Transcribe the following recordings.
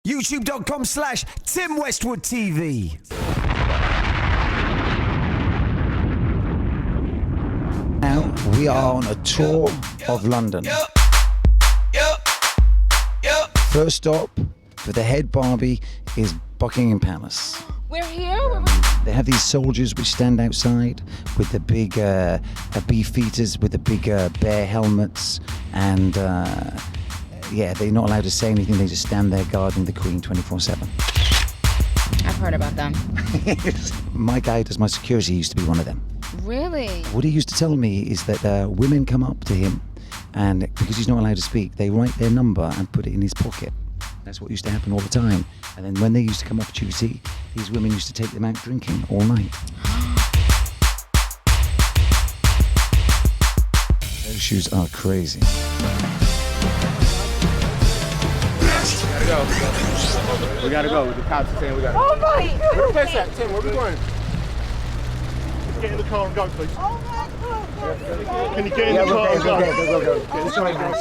YouTube.com/Tim Westwood TV. Now we are on a tour of London. First stop for the head Barbie is Buckingham Palace. We're here? They have these soldiers which stand outside with the big beefeaters with the big bear helmets, and they're not allowed to say anything. They just stand there guarding the Queen 24/7. I've heard about them. My guy does my security used to be one of them. Really? What he used to tell me is that women come up to him, and because he's not allowed to speak, they write their number and put it in his pocket. That's what used to happen all the time. And then when they used to come off duty, these women used to take them out drinking all night. Those shoes are crazy. We gotta go. The cops are saying we gotta go. Oh my God! Where's the place at? Tim, where we going? Get in the car and go, please. Oh my God! Can you get in the car and go? Go. Sorry, man.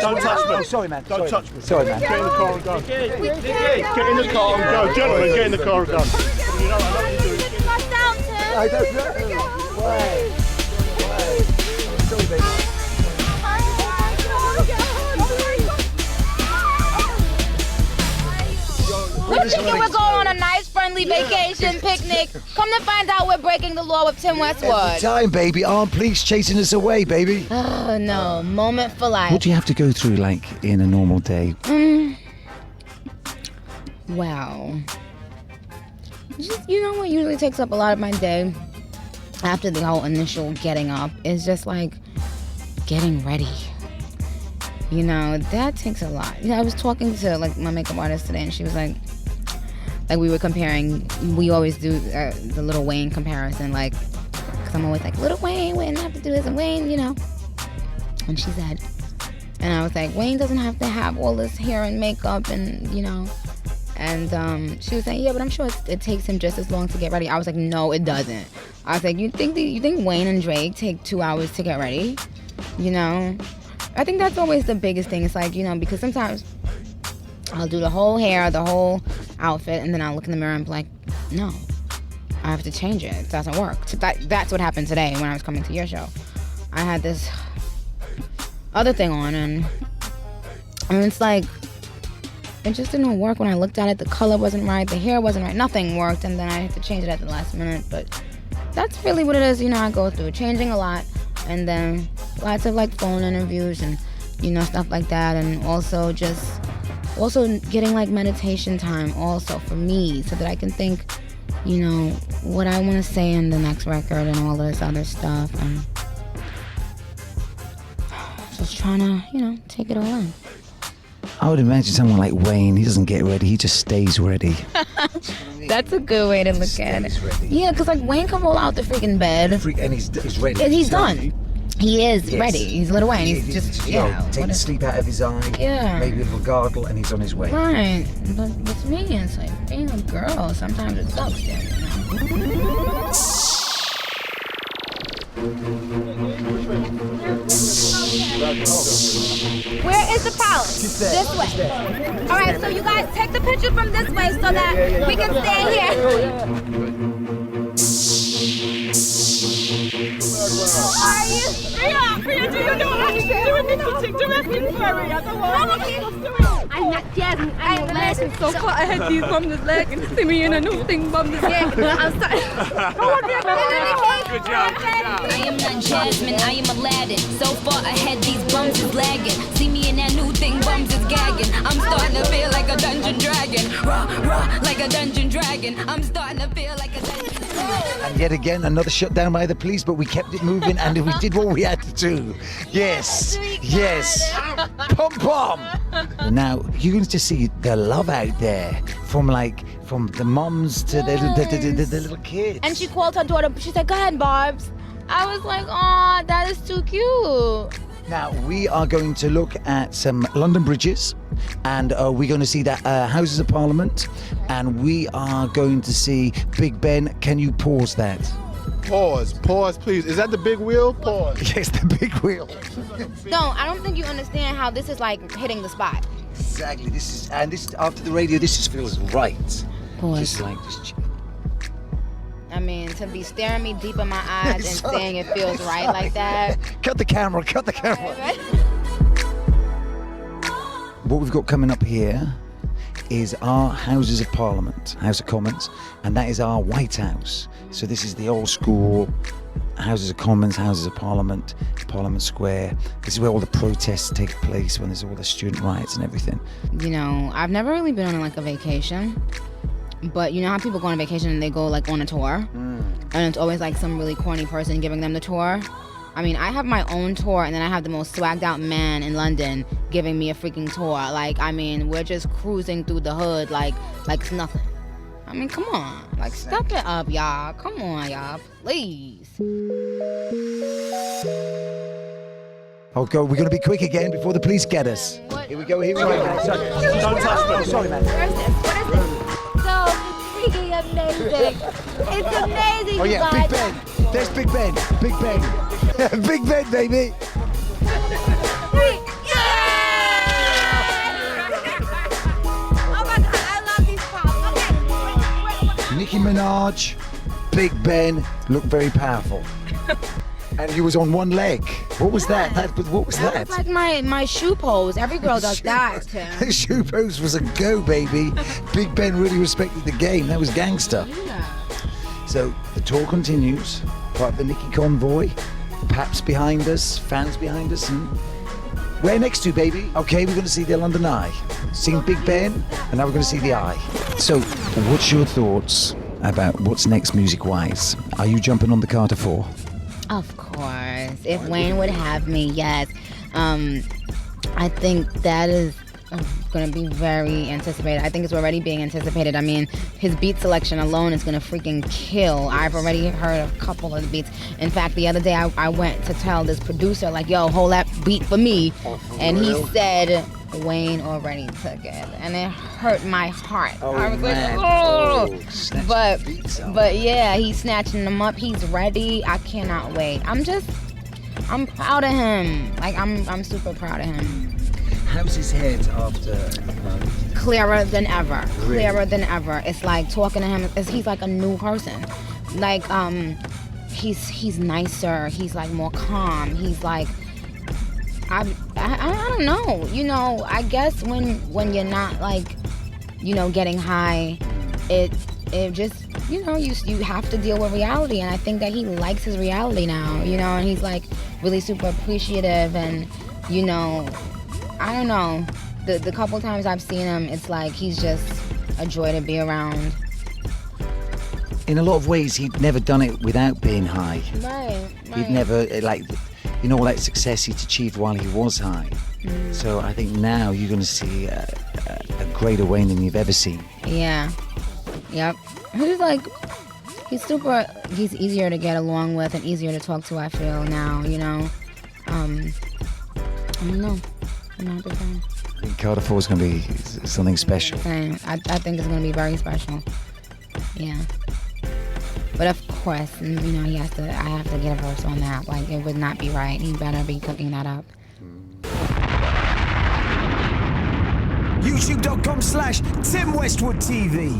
Don't touch me. Sorry, man. Don't touch me. Sorry, man. Get in the car and go. Get in the car and go. Gentlemen, get in the car and go. You know, I love you. I don't know. Why? Sorry, baby. We're thinking we're going on a nice, friendly vacation picnic. Come to find out we're breaking the law with Tim Westwood. Every time, baby. Aren't police chasing us away, baby? Oh, no. Moment for life. What do you have to go through, like, in a normal day? Well, just, you know what usually takes up a lot of my day after the whole initial getting up is just like getting ready. You know, that takes a lot. You know, I was talking to like my makeup artist today, and she was like we were comparing. We always do the Lil Wayne comparison, like, because I'm always like, Lil Wayne didn't have to do this, and Wayne, you know. And she said, and I was like, Wayne doesn't have to have all this hair and makeup, and you know. And she was saying, yeah, but I'm sure it takes him just as long to get ready. I was like, no, it doesn't. I was like, you think Wayne and Drake take 2 hours to get ready? You know. I think that's always the biggest thing. It's like, you know, because sometimes I'll do the whole hair, the whole outfit, and then I'll look in the mirror and be like, no, I have to change it. It doesn't work. So that's what happened today when I was coming to your show. I had this other thing on, and it's like, it just didn't work when I looked at it. The color wasn't right, the hair wasn't right, nothing worked, and then I had to change it at the last minute. But that's really what it is, you know, I go through changing a lot, and then lots of like phone interviews and, you know, stuff like that, and also getting like meditation time also for me, so that I can think, you know, what I want to say in the next record and all this other stuff, and just trying to, you know, take it all in. I would imagine someone like Wayne, he doesn't get ready, he just stays ready. That's a good way to look at it. Ready. Yeah, because like Wayne can roll out the freaking bed. And he's ready. And he's done. He is ready. He's Lil Wayne. He's just, take the sleep out of his eye. Yeah. Maybe a little gargle, and he's on his way. Right. But with me, it's like being a girl, sometimes it sucks, you know? Where is the palace? This way. All right, so you guys take the picture from this way so that we can stand here. Are you? Yeah, do you know how to do it? Take directly for me. I'm not jazzing, I'm laughing so far. I had these bums this leg and see me in a new thing bum this leg. I'm sorry. Good job. I am not Jasmine, I am Aladdin. So far ahead, these bums is lagging. See me in that new thing, bums is gagging. I'm starting to feel like a dungeon dragon. Rah, rah, like a dungeon dragon. I'm starting to feel like a dungeon dragon. And yet again, another shutdown by the police, but we kept it moving and we did what we had to do. Yes, yes. Pom pom. Now, you're going to see the love out there from the moms to the little kids. And she called her daughter. She said, go ahead, Barbs. I was like, oh, that is too cute. Now, we are going to look at some London bridges, and we're going to see the Houses of Parliament, and we are going to see Big Ben. Can you pause that? Pause, please. Is that the big wheel? Pause. Yes, the big wheel. No, I don't think you understand how this is like hitting the spot. Exactly. This after the radio. This just feels right. Boy. Just like I mean, to be staring me deep in my eyes and saying it feels right like that. Cut the camera. Cut the camera. What we've got coming up here is our Houses of Parliament, House of Commons, and that is our White House. So this is the old school Houses of Commons, Houses of Parliament, Parliament Square. This is where all the protests take place, when there's all the student riots and everything. You know, I've never really been on like a vacation, but you know how people go on vacation and they go like on a tour, and it's always like some really corny person giving them the tour. I mean, I have my own tour, and then I have the most swagged out man in London giving me a freaking tour. Like, I mean, we're just cruising through the hood like it's nothing. I mean, come on. Like, step it up, y'all. Come on, y'all. Please. Oh, God, we're going to be quick again before the police get us. What? Here we go, here we go. Don't touch me. Sorry, man. What is this? So freaking amazing. It's amazing, Oh, you yeah, guys. Big Ben. There's Big Ben. Big Ben. Big Ben, baby. Oh my God, I love these pops. Okay. Nicki Minaj, Big Ben, look very powerful. And he was on one leg. What was that? What was that? It's like my shoe pose. Every girl does that, Tim. The shoe pose was a go, baby. Big Ben really respected the game. That was gangster. Yeah. So the tour continues. Part of the Nicki convoy. Paps behind us, fans behind us, and where next to, baby? Okay, we're going to see the London Eye. Seen Big Ben, and now we're going to see the Eye. So, what's your thoughts about what's next music-wise? Are you jumping on the Carter 4? Of course. If Wayne would have me, yes. I think that is going to be very anticipated. I think it's already being anticipated. I mean, his beat selection alone is going to freaking kill. I've already heard a couple of the beats. In fact, the other day I went to tell this producer, like, yo, hold that beat for me. And he said, Wayne already took it. And it hurt my heart. I was man. like, oh. Snatching the beats out. But yeah, he's snatching them up. He's ready. I cannot wait. I'm proud of him. Like, I'm super proud of him. How's his head after? Clearer than ever. Really? Clearer than ever. It's like talking to him. He's like a new person. Like he's nicer. He's like more calm. He's like I don't know. You know, I guess when you're not like, you know, getting high, it just, you know, you have to deal with reality. And I think that he likes his reality now. You know, and he's like really super appreciative, and you know, I don't know. The couple times I've seen him, it's like he's just a joy to be around. In a lot of ways, he'd never done it without being high. Right. He'd never, like, you know, all that success he'd achieved while he was high. So I think now you're going to see a greater Wayne than you've ever seen. Yeah. Yep. He's easier to get along with and easier to talk to, I feel, now, you know. I don't know. I'm not the fan. I think Carter 4 is going to be something special. I think it's going to be very special. Yeah. But of course, you know, I have to get a verse on that. Like, it would not be right. He better be cooking that up. YouTube.com/Tim Westwood TV.